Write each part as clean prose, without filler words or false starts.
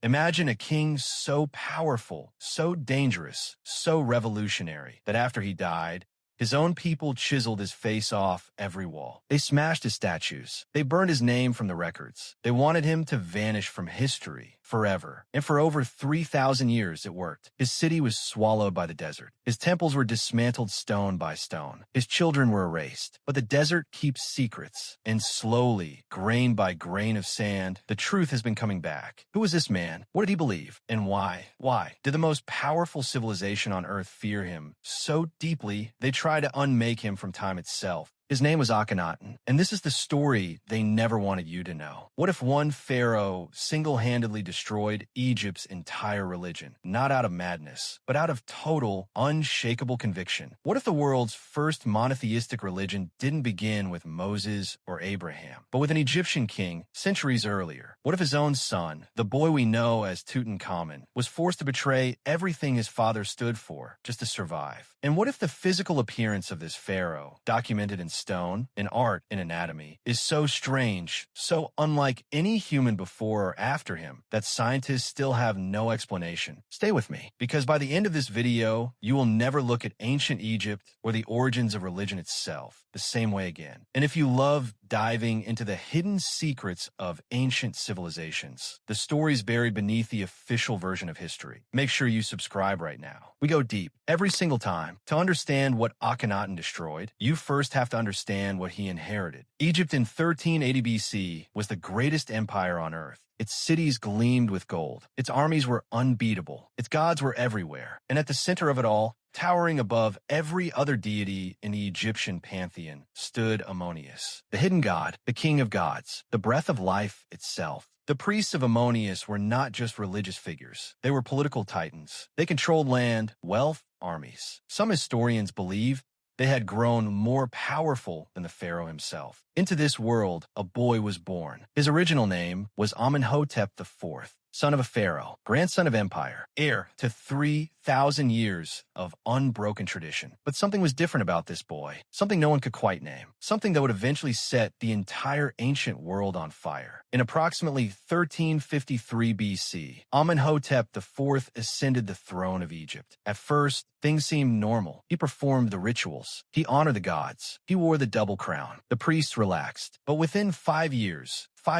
Imagine a king so powerful, so dangerous, so revolutionary that after he died, his own people chiseled his face off every wall. They smashed his statues. They burned his name from the records. They wanted him to vanish from history forever. And for over 3,000 years, it worked. His city was swallowed by the desert. His temples were dismantled stone by stone. His children were erased. But the desert keeps secrets. And slowly, grain by grain of sand, the truth has been coming back. Who was this man? What did he believe? And why? Why did the most powerful civilization on earth fear him so deeply they tried to unmake him from time itself? His name was Akhenaten, and this is the story they never wanted you to know. What if one pharaoh single-handedly destroyed Egypt's entire religion, not out of madness, but out of total, unshakable conviction? What if the world's first monotheistic religion didn't begin with Moses or Abraham, but with an Egyptian king centuries earlier? What if his own son, the boy we know as Tutankhamun, was forced to betray everything his father stood for just to survive? And what if the physical appearance of this pharaoh, documented in stone, in art, in anatomy, is so strange, so unlike any human before or after him, that scientists still have no explanation? Stay with me, because by the end of this video, you will never look at ancient Egypt or the origins of religion itself the same way again. And if you love diving into the hidden secrets of ancient civilizations, the stories buried beneath the official version of history, make sure you subscribe right now. We go deep every single time. To understand what Akhenaten destroyed, you first have to understand what he inherited. Egypt in 1380 BC was the greatest empire on earth. Its cities gleamed with gold. Its armies were unbeatable. Its gods were everywhere. And at the center of it all, towering above every other deity in the Egyptian pantheon, stood Ammonius, the hidden god, the king of gods, the breath of life itself. The priests of Ammonius were not just religious figures. They were political titans. They controlled land, wealth, armies. Some historians believe they had grown more powerful than the pharaoh himself. Into this world, a boy was born. His original name was Amenhotep IV, son of a pharaoh, grandson of empire, heir to 3,000 years of unbroken tradition. But something was different about this boy, something no one could quite name, something that would eventually set the entire ancient world on fire. In approximately 1353 BC, Amenhotep IV ascended the throne of Egypt. At first, things seemed normal. He performed the rituals. He honored the gods. He wore the double crown. The priests relaxed. But within 5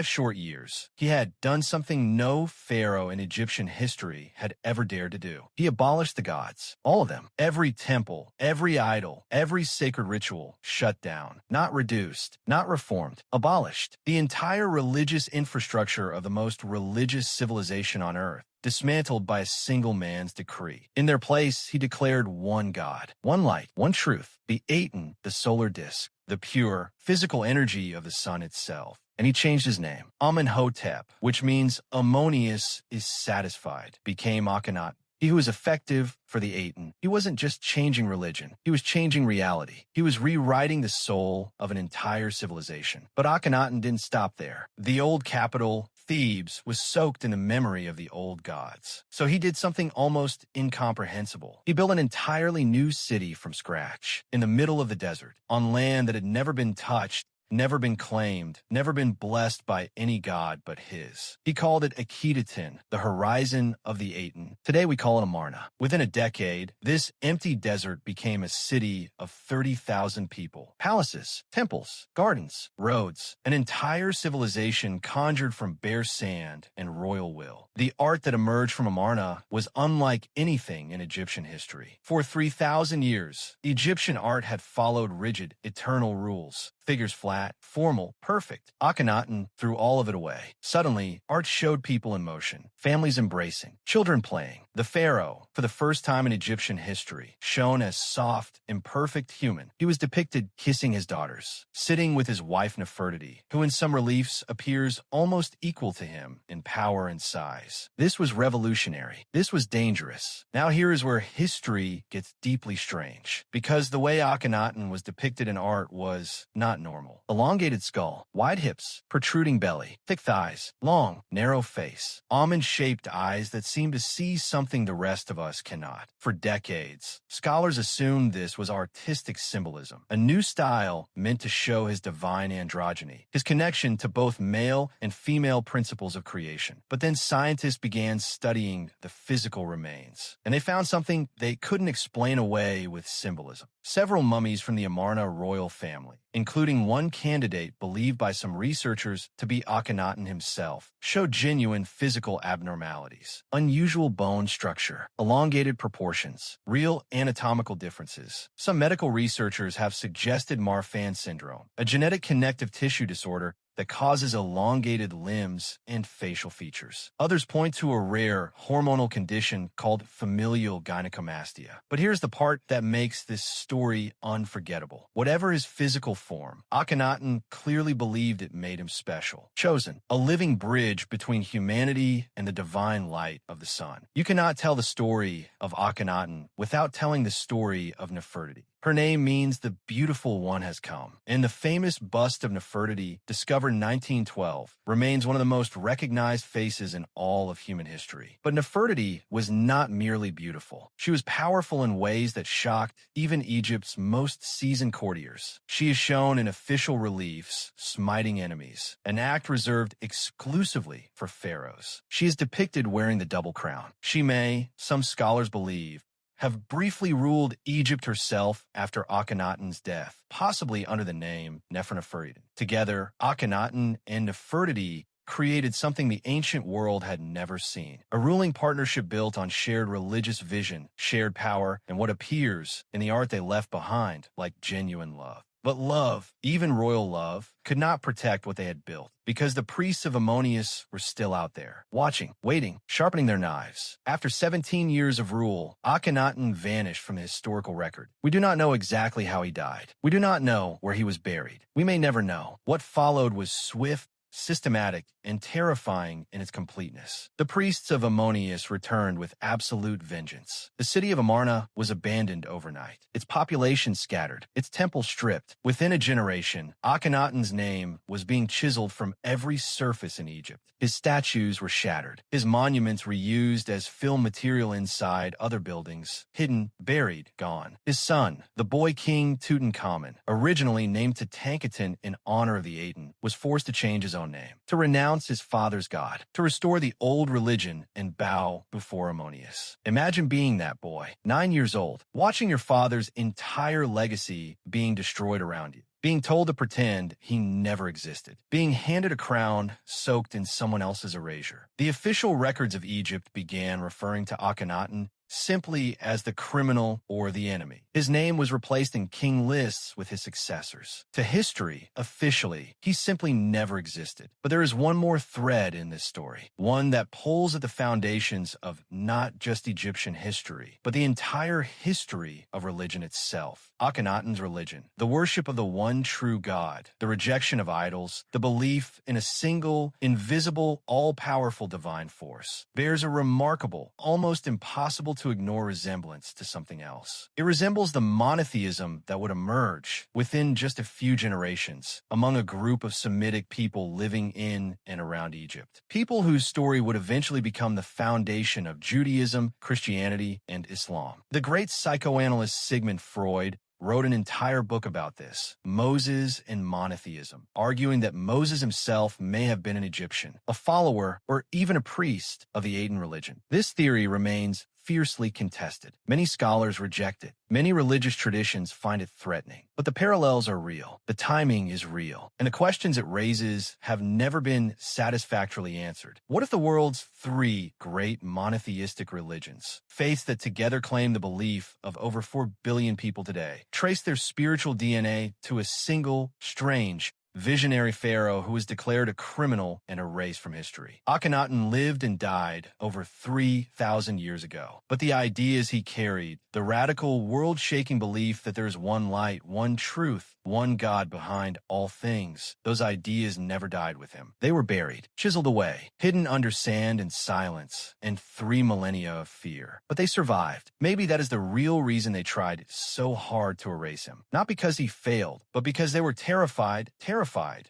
short years, he had done something no pharaoh in Egyptian history had ever dared to do. He abolished the gods. All of them. Every temple, every idol, every sacred ritual shut down. Not reduced, not reformed, abolished. The entire religious infrastructure of the most religious civilization on earth, dismantled by a single man's decree. In their place, he declared one God, one light, one truth, the Aten, the solar disk, the pure, physical energy of the sun itself. And he changed his name. Amenhotep, which means Ammonius is satisfied, became Akhenaten. He who was effective for the Aten. He wasn't just changing religion. He was changing reality. He was rewriting the soul of an entire civilization. But Akhenaten didn't stop there. The old capital, Thebes, was soaked in the memory of the old gods. So he did something almost incomprehensible. He built an entirely new city from scratch, in the middle of the desert, on land that had never been touched, never been claimed, never been blessed by any god but his. He called it Akhenaten, the horizon of the Aten. Today we call it Amarna. Within a decade, this empty desert became a city of 30,000 people. Palaces, temples, gardens, roads, an entire civilization conjured from bare sand and royal will. The art that emerged from Amarna was unlike anything in Egyptian history. For 3,000 years, Egyptian art had followed rigid, eternal rules. Figures flat, formal, perfect. Akhenaten threw all of it away. Suddenly, art showed people in motion, families embracing, children playing. The pharaoh, for the first time in Egyptian history, shown as soft, imperfect human. He was depicted kissing his daughters, sitting with his wife Nefertiti, who in some reliefs appears almost equal to him in power and size. This was revolutionary. This was dangerous. Now here is where history gets deeply strange, because the way Akhenaten was depicted in art was not normal. Elongated skull, wide hips, protruding belly, thick thighs, long, narrow face, almond-shaped eyes that seemed to see something something the rest of us cannot. For decades, scholars assumed this was artistic symbolism, a new style meant to show his divine androgyny, his connection to both male and female principles of creation. But then scientists began studying the physical remains, and they found something they couldn't explain away with symbolism. Several mummies from the Amarna royal family, including one candidate believed by some researchers to be Akhenaten himself, showed genuine physical abnormalities. Unusual bone structure, elongated proportions, real anatomical differences. Some medical researchers have suggested Marfan syndrome, a genetic connective tissue disorder that causes elongated limbs and facial features. Others point to a rare hormonal condition called familial gynecomastia. But here's the part that makes this story unforgettable. Whatever his physical form, Akhenaten clearly believed it made him special. Chosen, a living bridge between humanity and the divine light of the sun. You cannot tell the story of Akhenaten without telling the story of Nefertiti. Her name means the beautiful one has come, and the famous bust of Nefertiti, discovered in 1912, remains one of the most recognized faces in all of human history. But Nefertiti was not merely beautiful. She was powerful in ways that shocked even Egypt's most seasoned courtiers. She is shown in official reliefs, smiting enemies, an act reserved exclusively for pharaohs. She is depicted wearing the double crown. She may, some scholars believe, have briefly ruled Egypt herself after Akhenaten's death, possibly under the name Nefertiti. Together, Akhenaten and Nefertiti created something the ancient world had never seen. A ruling partnership built on shared religious vision, shared power, and what appears in the art they left behind like genuine love. But love, even royal love, could not protect what they had built, because the priests of Ammonius were still out there, watching, waiting, sharpening their knives. After 17 years of rule, Akhenaten vanished from the historical record. We do not know exactly how he died. We do not know where he was buried. We may never know. What followed was swift, systematic, and terrifying in its completeness. The priests of Ammonius returned with absolute vengeance. The city of Amarna was abandoned overnight, its population scattered, its temple stripped. Within a generation, Akhenaten's name was being chiseled from every surface in Egypt. His statues were shattered, his monuments reused as fill material inside other buildings, hidden, buried, gone. His son, the boy king Tutankhamun, originally named to Akhenaten in honor of the Aten, was forced to change his own name, to renounce his father's god, to restore the old religion and bow before Ammonius. Imagine being that boy, 9 years old, watching your father's entire legacy being destroyed around you, being told to pretend he never existed, being handed a crown soaked in someone else's erasure. The official records of Egypt began referring to Akhenaten simply as the criminal or the enemy. His name was replaced in king lists with his successors. To history, officially, he simply never existed. But there is one more thread in this story, one that pulls at the foundations of not just Egyptian history, but the entire history of religion itself. Akhenaten's religion, the worship of the one true God, the rejection of idols, the belief in a single, invisible, all-powerful divine force, bears a remarkable, almost impossible to ignore resemblance to something else. It resembles the monotheism that would emerge within just a few generations among a group of Semitic people living in and around Egypt. People whose story would eventually become the foundation of Judaism, Christianity, and Islam. The great psychoanalyst Sigmund Freud wrote an entire book about this, Moses and Monotheism, arguing that Moses himself may have been an Egyptian, a follower, or even a priest of the Aten religion. This theory remains fiercely contested. Many scholars reject it. Many religious traditions find it threatening. But the parallels are real. The timing is real. And the questions it raises have never been satisfactorily answered. What if the world's 3 great monotheistic religions, faiths that together claim the belief of over 4 billion people today, trace their spiritual DNA to a single, strange, visionary pharaoh who was declared a criminal and erased from history? Akhenaten lived and died over 3,000 years ago. But the ideas he carried, the radical, world-shaking belief that there's one light, one truth, one God behind all things, those ideas never died with him. They were buried, chiseled away, hidden under sand and silence, and 3 millennia of fear. But they survived. Maybe that is the real reason they tried so hard to erase him. Not because he failed, but because they were terrified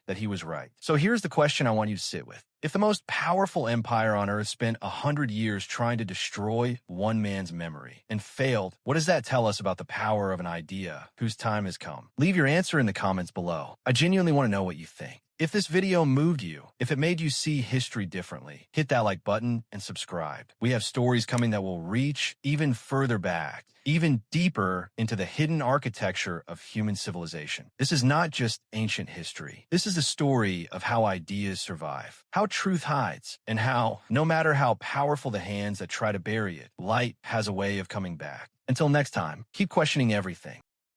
that he was right. So here's the question I want you to sit with. If the most powerful empire on Earth spent 100 years trying to destroy one man's memory and failed, what does that tell us about the power of an idea whose time has come? Leave your answer in the comments below. I genuinely want to know what you think. If this video moved you, if it made you see history differently, hit that like button and subscribe. We have stories coming that will reach even further back, even deeper into the hidden architecture of human civilization. This is not just ancient history. This is the story of how ideas survive, how truth hides, and how, no matter how powerful the hands that try to bury it, light has a way of coming back. Until next time, keep questioning everything.